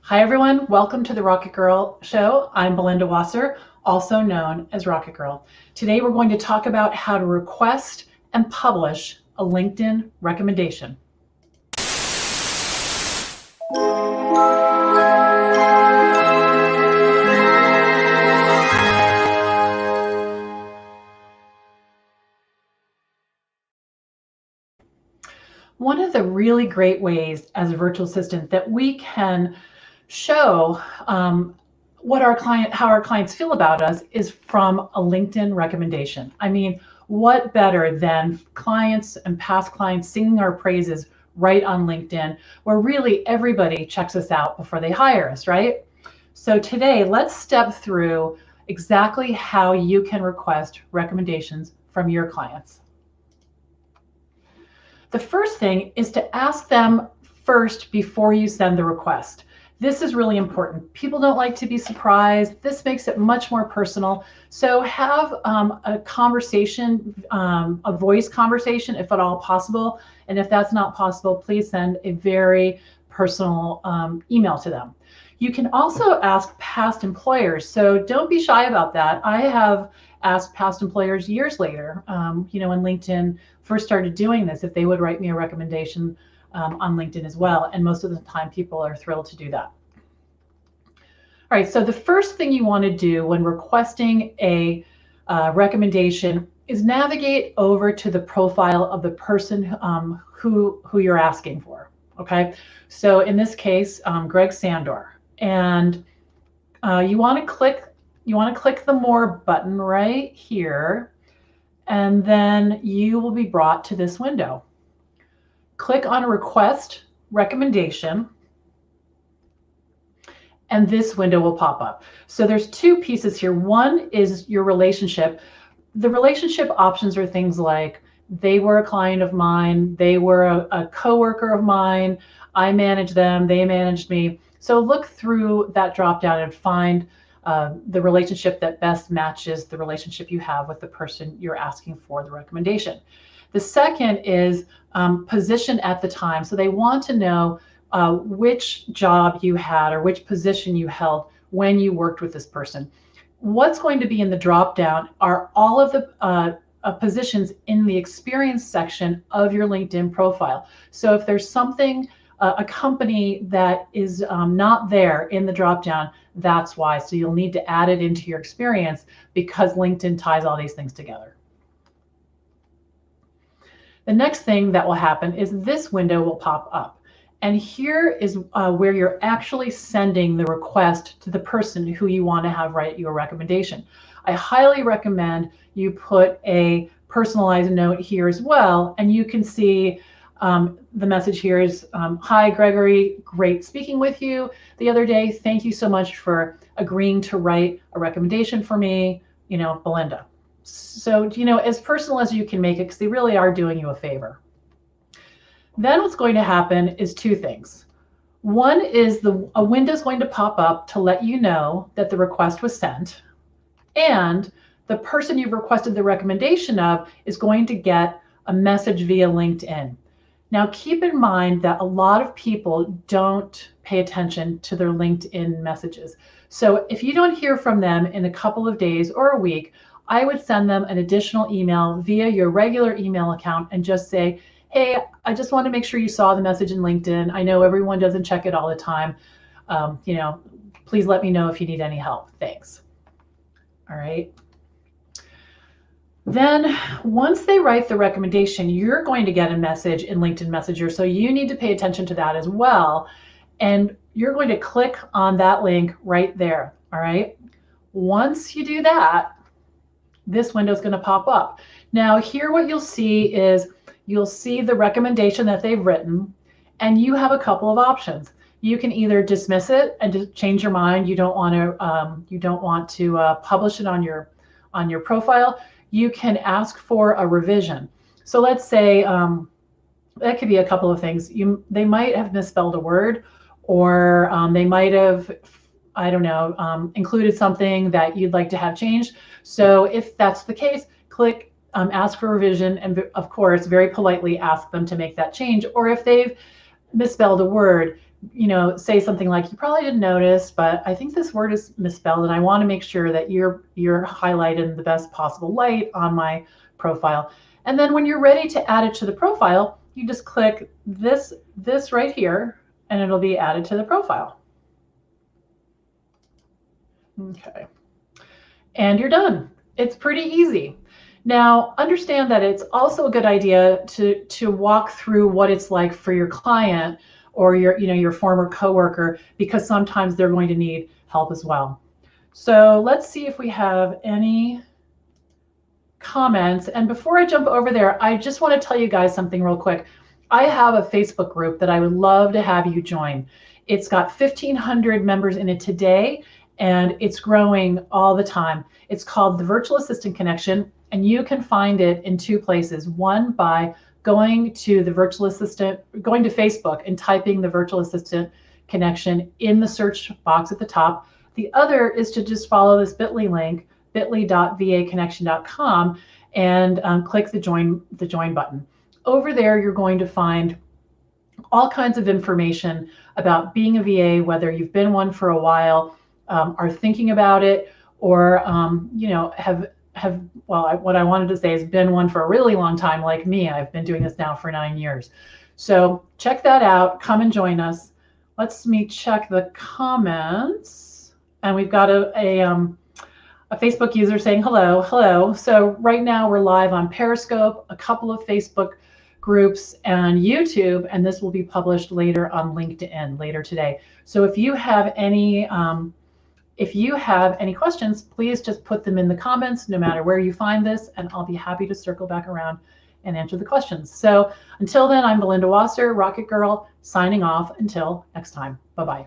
Hi everyone, welcome to the Rocket Girl Show. I'm Belinda Wasser, also known as Rocket Girl. Today we're going to talk about how to request and publish a LinkedIn recommendation. One of the really great ways as a virtual assistant that we can show how our clients feel about us is from a LinkedIn recommendation. I mean, what better than clients and past clients singing our praises right on LinkedIn, where really everybody checks us out before they hire us, right? So today, let's step through exactly how you can request recommendations from your clients. The first thing is to ask them first before you send the request. This is really important. People don't like to be surprised. This makes it much more personal. So have a conversation, a voice conversation, if at all possible. And if that's not possible, please send a very personal email to them. You can also ask past employers. So don't be shy about that. I have asked past employers years later, when LinkedIn first started doing this, if they would write me a recommendation on LinkedIn as well. And most of the time people are thrilled to do that. All right, so the first thing you want to do when requesting a recommendation is navigate over to the profile of the person who you're asking for. Okay, so in this case, Greg Sandor, and you want to click the More button right here, and then you will be brought to this window. Click on Request Recommendation, and this window will pop up. So there's two pieces here. One is your relationship. The relationship options are things like, they were a client of mine, they were a coworker of mine, I managed them, they managed me. So look through that drop down and find the relationship that best matches the relationship you have with the person you're asking for the recommendation. The second is position at the time. So they want to know which job you had or which position you held when you worked with this person. What's going to be in the drop down are all of the positions in the experience section of your LinkedIn profile. So if there's something, a company that is not there in the drop down, that's why. So you'll need to add it into your experience because LinkedIn ties all these things together. The next thing that will happen is this window will pop up. And here is where you're actually sending the request to the person who you want to have write you a recommendation. I highly recommend you put a personalized note here as well. And you can see the message here is, hi, Gregory, great speaking with you the other day. Thank you so much for agreeing to write a recommendation for me, Belinda. So, as personal as you can make it, because they really are doing you a favor. Then what's going to happen is two things. One is a window is going to pop up to let you know that the request was sent, and the person you've requested the recommendation of is going to get a message via LinkedIn. Now, keep in mind that a lot of people don't pay attention to their LinkedIn messages. So if you don't hear from them in a couple of days or a week, I would send them an additional email via your regular email account and just say, hey, I just want to make sure you saw the message in LinkedIn. I know everyone doesn't check it all the time. Please let me know if you need any help. Thanks. All right. Then once they write the recommendation, you're going to get a message in LinkedIn Messenger. So you need to pay attention to that as well. And you're going to click on that link right there. All right. Once you do that, this window is going to pop up. Now here what you'll see is you'll see the recommendation that they've written, and you have a couple of options. You can either dismiss it and just change your mind. You don't want to publish it on your profile. You can ask for a revision. So let's say that could be a couple of things. They might have misspelled a word, or they might have, I don't know, included something that you'd like to have changed. So if that's the case, click ask for revision, and of course, very politely ask them to make that change. Or if they've misspelled a word, say something like, you probably didn't notice, but I think this word is misspelled, and I want to make sure that you're highlighted in the best possible light on my profile. And then when you're ready to add it to the profile, you just click this right here, and it'll be added to the profile. Okay. And you're done. It's pretty easy. Now, understand that it's also a good idea to walk through what it's like for your client or your former coworker, because sometimes they're going to need help as well. So let's see if we have any comments. And before I jump over there, I just want to tell you guys something real quick. I have a Facebook group that I would love to have you join. It's got 1,500 members in it today, and it's growing all the time. It's called the Virtual Assistant Connection, and you can find it in two places. One, by going to Facebook and typing the Virtual Assistant Connection in the search box at the top. The other is to just follow this bit.ly link, bit.ly.vaconnection.com, and click the join button. Over there, you're going to find all kinds of information about being a VA, whether you've been one for a while, are thinking about it, or what I wanted to say is been one for a really long time, like me. I've been doing this now for 9 years. So check that out. Come and join us. Let me check the comments, and we've got a Facebook user saying hello. So right now we're live on Periscope, a couple of Facebook groups, and YouTube, and this will be published later on LinkedIn later today. So if you have any questions, please just put them in the comments, no matter where you find this, and I'll be happy to circle back around and answer the questions. So until then, I'm Belinda Wasser, Rocket Girl, signing off until next time. Bye-bye.